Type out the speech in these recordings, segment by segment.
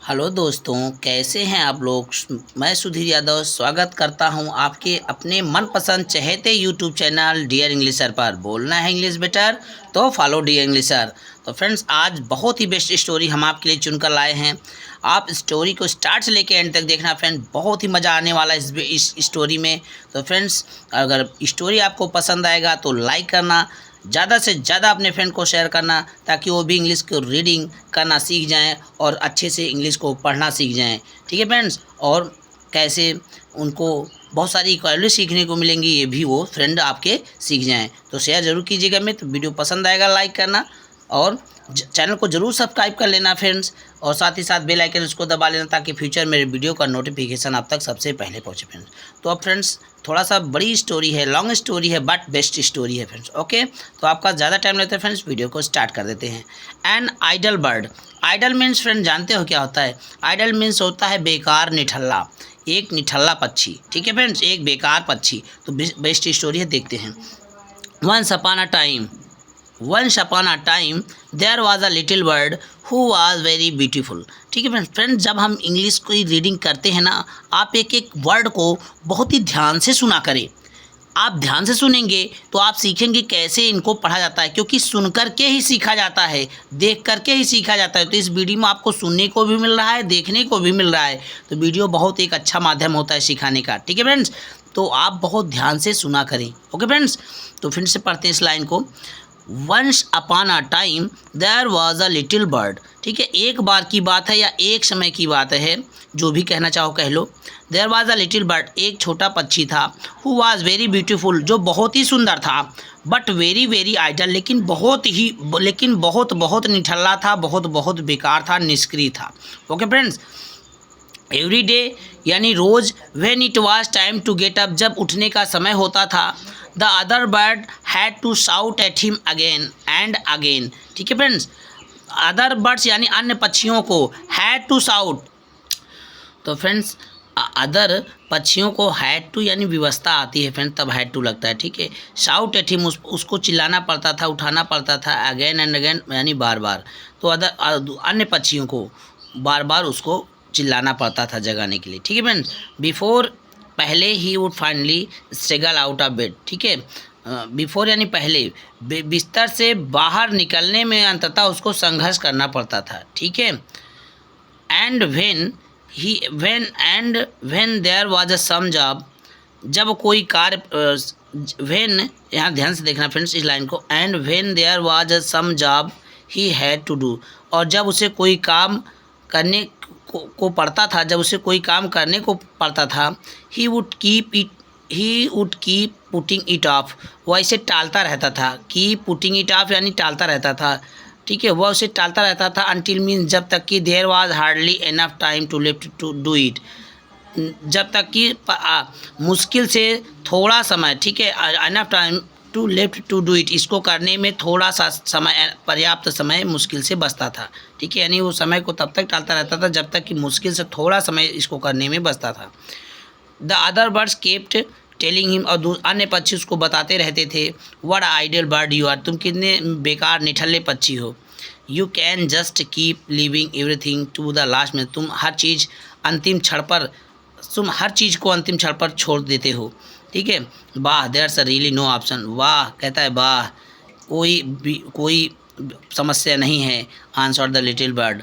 Hello दोस्तों, कैसे हैं आप लोग। मैं सुधीर यादव स्वागत करता हूं आपके अपने मनपसंद चहेते यूट्यूब चैनल डियर इंग्लिशर पर। बोलना है इंग्लिश बेटर तो फॉलो डियर इंग्लिशर। तो फ्रेंड्स, आज बहुत ही बेस्ट स्टोरी हम आपके लिए चुनकर लाए हैं। आप स्टोरी को स्टार्ट से लेकर एंड तक देखना फ्रेंड, बहुत ही मज़ा आने वाला है इस स्टोरी में। तो फ्रेंड्स, अगर स्टोरी आपको पसंद आएगा तो लाइक करना, ज़्यादा से ज़्यादा अपने फ्रेंड को शेयर करना, ताकि वो भी इंग्लिश को रीडिंग करना सीख जाएं और अच्छे से इंग्लिश को पढ़ना सीख जाएं। ठीक है फ्रेंड्स, और कैसे उनको बहुत सारी इक्वालिटी सीखने को मिलेंगी, ये भी वो फ्रेंड आपके सीख जाएं। तो शेयर ज़रूर कीजिएगा। मित्र, वीडियो पसंद आएगा लाइक करना और चैनल को ज़रूर सब्सक्राइब कर लेना फ्रेंड्स, और साथ ही साथ बेल आइकन उसको दबा लेना, ताकि फ्यूचर मेरे वीडियो का नोटिफिकेशन आप तक सबसे पहले पहुंचे फ्रेंड्स। तो अब फ्रेंड्स, थोड़ा सा बड़ी स्टोरी है, लॉन्ग स्टोरी है, बट बेस्ट स्टोरी है फ्रेंड्स। ओके, तो आपका ज़्यादा टाइम लेते हैं फ्रेंड्स, वीडियो को स्टार्ट कर देते हैं। An idle bird. Idle means friend जानते हो क्या होता है? आइडल मीन्स होता है बेकार, निठल्ला, एक निठल्ला पक्षी। ठीक है फ्रेंड्स, एक बेकार पक्षी। तो बेस्ट स्टोरी है, देखते हैं। Once upon a time there was a little bird who was very beautiful. ठीक है फ्रेंड्स, जब हम इंग्लिश की रीडिंग करते हैं ना, आप एक एक वर्ड को बहुत ही ध्यान से सुना करें। आप ध्यान से सुनेंगे तो आप सीखेंगे कैसे इनको पढ़ा जाता है, क्योंकि सुन करके ही सीखा जाता है, देख करके ही सीखा जाता है। तो इस वीडियो में आपको सुनने को भी मिल रहा है, देखने को भी मिल रहा है। तो वीडियो बहुत एक अच्छा माध्यम होता है सिखाने का। ठीक है फ्रेंड्स, तो आप बहुत ध्यान से सुना करें। ओके फ्रेंड्स, तो फिर से पढ़ते हैं इस लाइन को। Once upon a time there was a little bird. ठीक है, एक बार की बात है या एक समय की बात है, जो भी कहना चाहो कह लो। There was a little bird, एक छोटा पक्षी था। हु वॉज वेरी ब्यूटीफुल, जो बहुत ही सुंदर था। बट वेरी वेरी आइडल, लेकिन बहुत बहुत निठल्ला था, बहुत बहुत बेकार था, निष्क्रिय था। ओके फ्रेंड्स, एवरी डे यानी रोज़, when it was time to get up, जब उठने का समय होता था, the other bird had to shout at him again and again. ठीक है फ्रेंड्स, अदर बर्ड्स यानी अन्य पक्षियों को हैड टू शाउट। तो फ्रेंड्स, अदर पक्षियों को हैड टू यानी व्यवस्था आती है फ्रेंड्स, तब हैड टू लगता है। ठीक है, शाउट एट हिम, उसको चिल्लाना पड़ता था, उठाना पड़ता था। अगेन एंड अगेन यानी बार बार। तो अन्य पक्षियों को बार बार उसको चिल्लाना पड़ता था जगाने के लिए। ठीक है फ्रेंड्स, बिफोर पहले he would finally struggle out of bed. ठीक है, बिफोर यानी पहले, बिस्तर से बाहर निकलने में अंततः उसको संघर्ष करना पड़ता था। ठीक है, and when there was a some job, जब कोई कार्य, व्हेन यहाँ ध्यान से देखना फ्रेंड्स इस लाइन को। And when there was a some job he had to do, और जब उसे कोई काम करने को पड़ता था, जब उसे कोई काम करने को पड़ता था, he would keep putting it of, वह इसे टालता रहता था। कीप पुटिंग इट ऑफ यानी टालता रहता था। ठीक है, वह उसे टालता रहता था। अनटिल मीन्स जब तक कि there was hardly enough time to left to do it, जब तक कि मुश्किल से थोड़ा समय, ठीक है, enough time to left to do it, इसको करने में थोड़ा सा समय, पर्याप्त समय मुश्किल से बचता था। ठीक है, यानी वो समय को तब तक टालता रहता था जब तक कि मुश्किल से थोड़ा समय इसको करने में बचता था। The other birds kept telling him, और अन्य पक्षी उसको बताते रहते थे, what idle bird you are, तुम कितने बेकार निठल्ले पक्षी हो। You can just keep living everything to the last में, तुम हर चीज़ को अंतिम क्षण पर छोड़ देते हो। ठीक है, वाह, there's a really no option, वाह कहता है वाह, कोई समस्या नहीं है। आंसर द लिटिल बर्ड,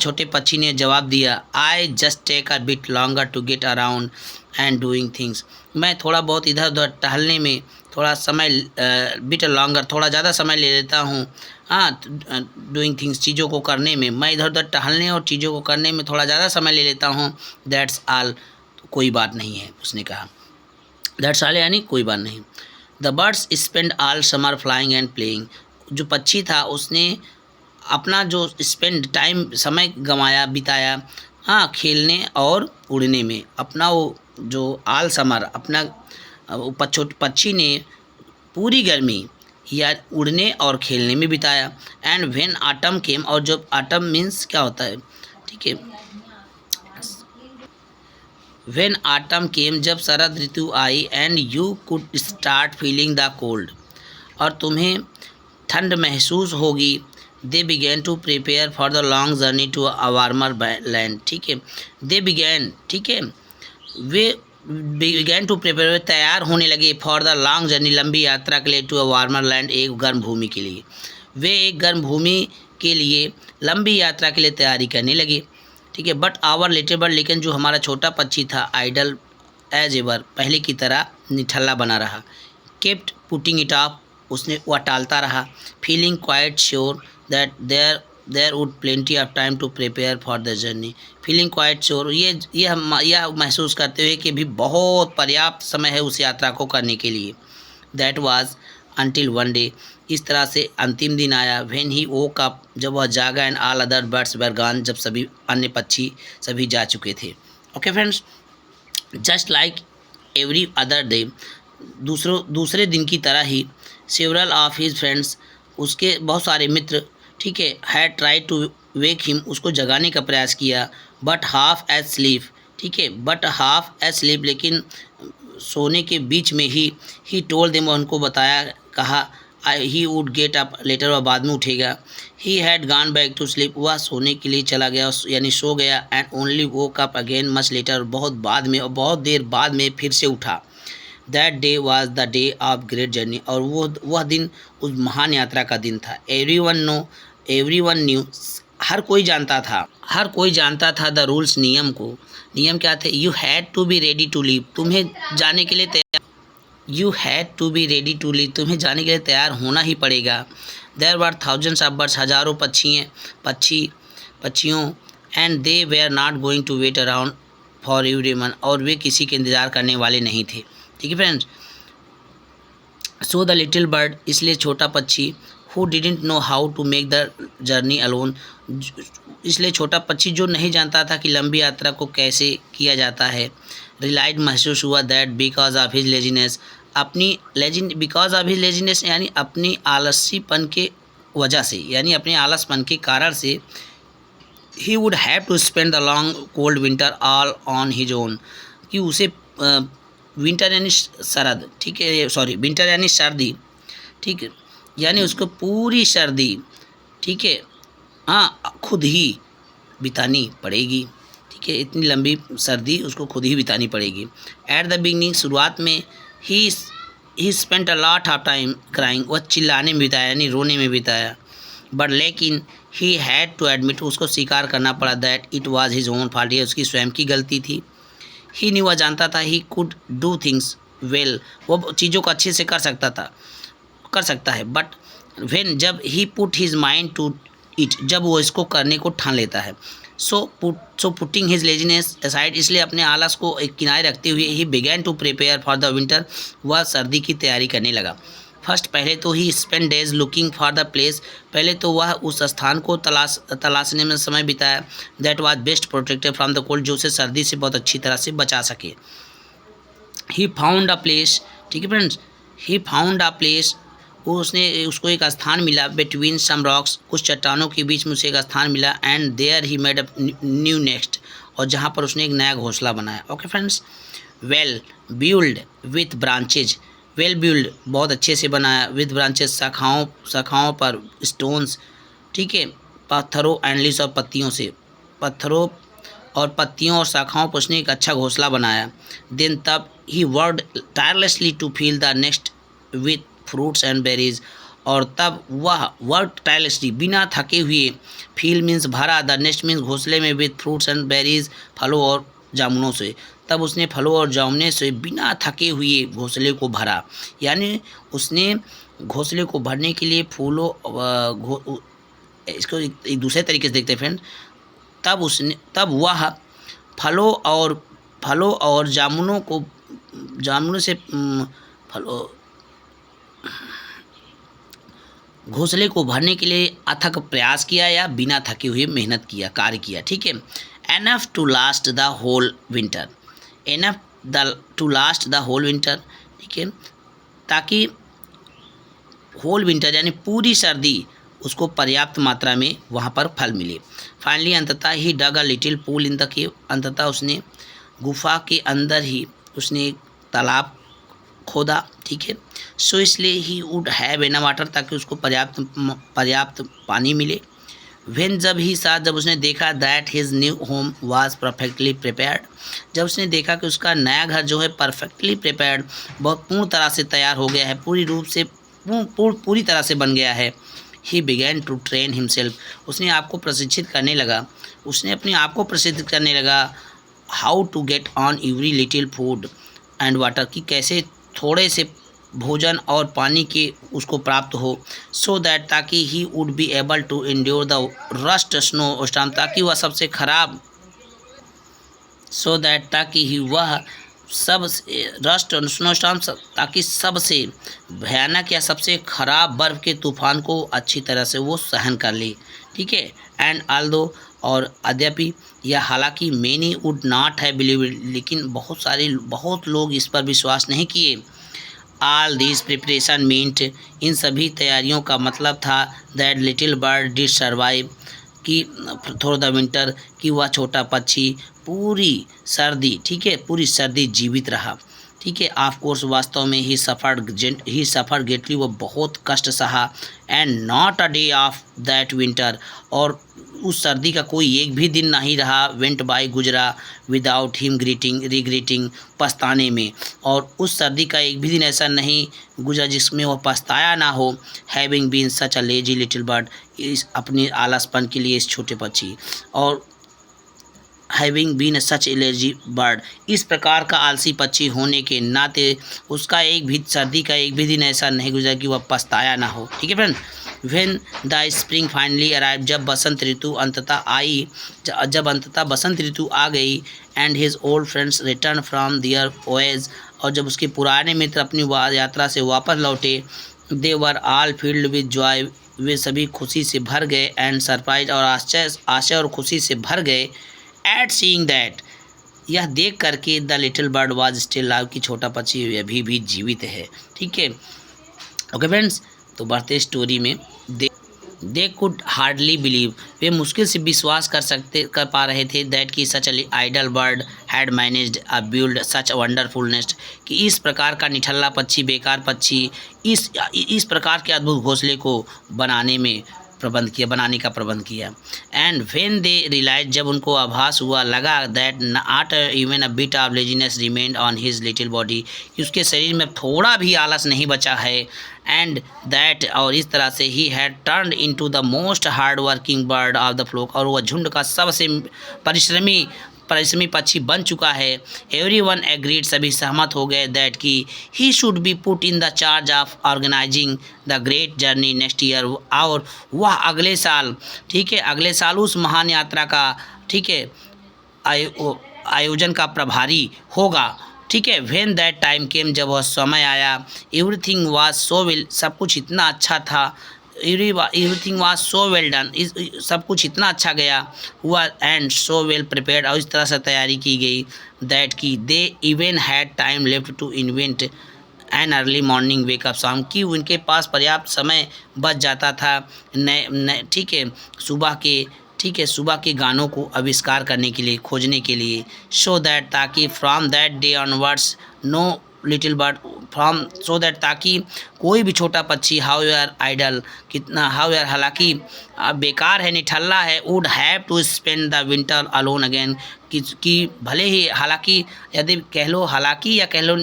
छोटे पक्षी ने जवाब दिया। I just take a bit longer to get around and doing things, मैं थोड़ा बहुत इधर उधर टहलने में थोड़ा समय, बिट लॉन्गर थोड़ा ज़्यादा समय ले लेता हूँ। डूइंग थिंग्स चीज़ों को करने में, मैं इधर उधर टहलने और चीज़ों को करने में थोड़ा ज़्यादा समय ले लेता हूँ। दैट्स ऑल, कोई बात नहीं है, उसने कहा। दैट्स ऑल यानी कोई बात नहीं। The birds spend all summer flying and playing, जो पक्षी था उसने अपना जो स्पेंड टाइम, समय बिताया खेलने और उड़ने में। अपना वो जो ऑल समर, अपना पक्षी ने पूरी गर्मी या उड़ने और खेलने में बिताया। एंड व्हेन ऑटम केम, और जब ऑटम मीन्स क्या होता है, ठीक है, व्हेन ऑटम केम, जब शरद ऋतु आई, and you could start feeling the cold, और तुम्हें ठंड महसूस होगी। They began to prepare for the long journey to a warmer land, ठीक है। दे बिगैन, ठीक है, वे बिगैन टू प्रिपेयर, वे तैयार होने लगे फॉर द लॉन्ग जर्नी, लंबी यात्रा के लिए, टू अ वार्मर लैंड, एक गर्म भूमि के लिए। वे एक गर्म भूमि के लिए लंबी यात्रा के लिए तैयारी करने लगे, ठीक है। बट आवर लिटिल बर्ड, लेकिन जो हमारा छोटा पक्षी था, आइडल एज एवर, पहले की तरह निठल्ला बना रहा। केप्ट पुटिंग इट अप, उसने वह टालता रहा। Feeling quite sure that there would plenty of time to prepare for the journey. Feeling quite sure, यह महसूस करते हुए कि भी बहुत पर्याप्त समय है उस यात्रा को करने के लिए। That was until one day, इस तरह से अंतिम दिन आया। व्हेन ही वोक अप, जब वह जागा, and all other birds were gone, जब सभी अन्य पक्षी सभी जा चुके थे। Okay friends, just like every other day, दूसरे दिन की तरह ही, सेवरल ऑफ हिज फ्रेंड्स, उसके बहुत सारे मित्र, ठीक है, had try to wake him, उसको जगाने का प्रयास किया। बट हाफ एज स्लीप, ठीक है, बट हाफ एज स्लीप, लेकिन सोने के बीच में ही टोल्ड देम, उनको बताया, कहा, he would get up later, वह बाद में उठेगा। He had gone back to sleep, वह सोने के लिए चला गया, यानी सो गया। And only woke up again much later, बहुत बाद में और बहुत देर बाद में फिर से उठा। That day was the day of great journey, और वह दिन उस महान यात्रा का दिन था। एवरी वन न्यू, हर कोई जानता था द रूल्स, नियम को। नियम क्या थे? You had to be ready to leave, तुम्हें जाने के लिए तैयार, you had to be ready to leave, तुम्हें जाने के लिए तैयार होना ही पड़ेगा। There were thousands of birds, हजारों पक्षियों, and they were not going to wait around for everyone, और वे किसी के इंतज़ार करने वाले नहीं थे, ठीक है friends. So the little bird, इसलिए छोटा पक्षी, who didn't know how to make the journey alone, इसलिए छोटा पक्षी जो नहीं जानता था कि लंबी यात्रा को कैसे किया जाता है, रिलाइड, महसूस हुआ, that because of his laziness, because of his laziness, यानी अपनी आलसीपन के वजह से, यानी अपने आलसपन के कारण से, he would have to spend the long cold winter all on his own, कि उसे विंटर यानी शरद, ठीक है, सॉरी, विंटर यानी सर्दी, ठीक है, यानी उसको पूरी सर्दी, ठीक है, हाँ, खुद ही बितानी पड़ेगी, ठीक है, इतनी लंबी सर्दी उसको खुद ही बितानी पड़ेगी। एट द बिगनिंग, शुरुआत में, ही spent a lot of time crying, वह चिल्लाने में बिताया, यानी रोने में बिताया। बट लेकिन ही हैड टू एडमिट, उसको स्वीकार करना पड़ा, that it was his own fault, ये उसकी स्वयं की गलती थी। ही न्यू, वह जानता था, he could do things well, वो चीज़ों को अच्छे से कर सकता है। बट व्हेन, जब he put his mind to it, जब वो इसको करने को ठान लेता है। So putting his laziness aside, इसलिए अपने आलस को एक किनारे रखते हुए, he began to prepare for the winter, वह सर्दी की तैयारी करने लगा। फर्स्ट, पहले तो he spend days looking for the place, पहले तो वह उस स्थान को तलाशने में समय बिताया, that was best protected from the cold, जो उसे सर्दी से बहुत अच्छी तरह से बचा सके। ही फाउंड अ प्लेस, ठीक है friends, he found a place, उसको एक स्थान मिला, बिटवीन सम रॉक्स, कुछ चट्टानों के बीच में उसे एक स्थान मिला। And there he made a new nest, और जहाँ पर उसने एक नया घोंसला बनाया। Okay friends, well build with branches, well build, बहुत अच्छे से बनाया, विथ ब्रांचेज, शाखाओं पर, स्टोन्स, ठीक है, पत्थरों, एंड लीव्स, और पत्तियों से, पत्थरों और पत्तियों और शाखाओं पर उसने एक अच्छा घोंसला बनाया। देन, तब, he worked tirelessly to fill the nest with fruits and berries, और तब वह वर्क टायरलेसली, बिना थके हुए, फील मीन्स भरा, द नेस्ट मीन्स घोंसले में, विथ फ्रूट्स एंड बेरीज, फलों और जामुनों से, तब उसने फलों और जामुने से बिना थके हुए घोंसले को भरा, यानी उसने घोंसले को भरने के लिए फूलों, इसको एक दूसरे तरीके से देखते हैं फ्रेंड, तब वह फलों और जामुनों से घोंसले को भरने के लिए अथक प्रयास किया, या बिना थके हुए मेहनत किया, कार्य किया, ठीक है। Enough to last the whole winter, to last the whole winter, ठीक है, ताकि होल विंटर यानी पूरी सर्दी उसको पर्याप्त मात्रा में वहाँ पर फल मिले। फाइनली, अंततः he dug a little pool in the cave, अंततः उसने गुफा के अंदर ही उसने एक तालाब खोदा, ठीक है, सो इसलिए ही वुड हैव एनफ वाटर, ताकि उसको पर्याप्त पानी मिले। वेन जब उसने देखा that his new home was perfectly prepared, जब उसने देखा कि उसका नया घर जो है परफेक्टली प्रिपेयर्ड, बहुत पूर्ण तरह से तैयार हो गया है, पूरी तरह से बन गया है। He began to train himself, उसने आपको प्रशिक्षित करने लगा, उसने अपने आप को प्रशिक्षित करने लगा। How to get on every little food and water, कि कैसे थोड़े से भोजन और पानी के उसको प्राप्त हो। सो दैट, ताकि he would be able to endure the rust snow storm, ताकि वह सबसे खराब ताकि ही वह सब रस्ट स्नो स्टॉर्म, ताकि सबसे भयानक या सबसे खराब बर्फ़ के तूफान को अच्छी तरह से वो सहन कर ले। ठीक है। एंड आल्दो, और यद्यपि या हालांकि many would not have believe, लेकिन बहुत लोग इस पर विश्वास नहीं किए। ऑल दिस प्रिपरेशन मीन्ट, इन सभी तैयारियों का मतलब था that little bird did survive, कि थ्रू द विंटर, कि वह छोटा पक्षी पूरी सर्दी, ठीक है, पूरी सर्दी जीवित रहा। ठीक है। ऑफ कोर्स, वास्तव में ही सफ़र ग्रेटली, वो बहुत कष्ट सहा। And not a day of that winter, और उस सर्दी का कोई एक भी दिन नहीं रहा, वेंट बाय, गुजरा, विदाउट हिम रिग्रेटिंग, पछताने में, और उस सर्दी का एक भी दिन ऐसा नहीं गुजरा जिसमें वह पछताया ना हो। Having been such a lazy little bird, इस अपने आलसपन के लिए इस छोटे पक्षी, और having been such a lazy bird, इस प्रकार का आलसी पक्षी होने के नाते उसका सर्दी का एक भी दिन ऐसा नहीं गुजरा कि वह पछताया ना हो। ठीक है friend. When the spring finally arrive, जब बसंत ऋतु अंततः आई, जब अंततः बसंत ऋतु आ गई। And his old friends return from their voyage, और जब उसके पुराने मित्र अपनी यात्रा से वापस लौटे। They were all filled with joy, वे सभी खुशी से भर गए। एंड सरप्राइज, और आशय और खुशी से भर गए। एट सीइंग दैट, यह देख करके the little bird was still live, की छोटा पक्षी अभी भी जीवित है। ठीक है। ओके फ्रेंड्स, तो बढ़ते स्टोरी में। दे कुड हार्डली बिलीव, वे मुश्किल से विश्वास कर पा रहे थे दैट की such idle bird had managed a build such wonderful nest, कि इस प्रकार का निठल्ला पक्षी, बेकार पक्षी इस प्रकार के अद्भुत घोंसले को बनाने का प्रबंध किया। एंड व्हेन दे रियलाइज, जब उनको आभास हुआ, लगा that not even a bit of laziness remained on his little body, कि उसके शरीर में थोड़ा भी आलस नहीं बचा है। एंड दैट, और इस तरह से he had turned into the most hard working bird of the flock, और वह झुंड का सबसे परिश्रमी पक्षी बन चुका है। एवरीवन एग्रीड, सभी सहमत हो गए दैट की he should be put in the charge of organising the great journey next year, और वह अगले साल, ठीक है, अगले साल उस महान यात्रा का, ठीक है, आयोजन का प्रभारी होगा। ठीक है। व्हेन दैट टाइम केम, जब वह समय आया। एवरीथिंग वाज सो वेल, सब कुछ इतना अच्छा था। Everything was so well done, सब कुछ इतना अच्छा गया हुआ। एंड सो वेल प्रिपेयर्ड, और इस तरह से तैयारी की गई दैट की they even had time left to invent an early morning wake up song, कि उनके पास पर्याप्त समय बच जाता था नए ठीक है, सुबह के गानों को आविष्कार करने के लिए, खोजने के लिए। सो दैट, ताकि from that day onwards know little bird from, so that, ताकि कोई भी छोटा पक्षी हाउ यार आइडल, हालांकि बेकार है, निठल्ला है, would have to spend the winter alone again, कि भले ही हालांकि, यदि कह लो हालांकि या कह लो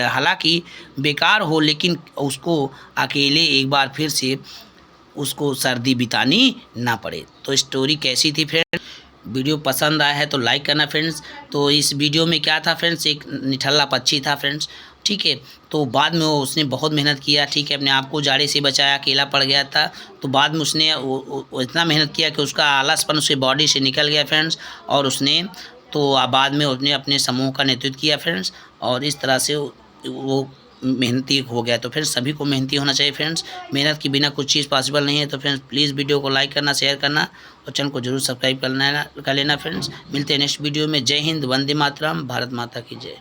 हालांकि बेकार हो, लेकिन उसको अकेले एक बार फिर से उसको सर्दी बितानी ना पड़े। तो स्टोरी कैसी थी फ्रेंड? वीडियो पसंद आया है तो लाइक करना फ्रेंड्स। तो इस वीडियो में क्या था फ्रेंड्स, एक निठल्ला पक्षी था फ्रेंड्स। ठीक है। तो बाद में उसने बहुत मेहनत किया, ठीक है, अपने आप को जाड़े से बचाया, अकेला पड़ गया था। तो बाद में उसने वो इतना मेहनत किया कि उसका आलसपन उसके बॉडी से निकल गया फ्रेंड्स, और उसने तो बाद में उसने अपने समूह का नेतृत्व किया फ्रेंड्स, और इस तरह से वो मेहनती हो गया। तो फ्रेंड्स, सभी को मेहनती होना चाहिए फ्रेंड्स, मेहनत के बिना कुछ चीज़ पॉसिबल नहीं है। तो फ्रेंड्स, प्लीज़ वीडियो को लाइक करना, शेयर करना, और चैनल को जरूर सब्सक्राइब कर लेना फ्रेंड्स। मिलते हैं नेक्स्ट वीडियो में। जय हिंद, वंदे मातरम, भारत माता की जय।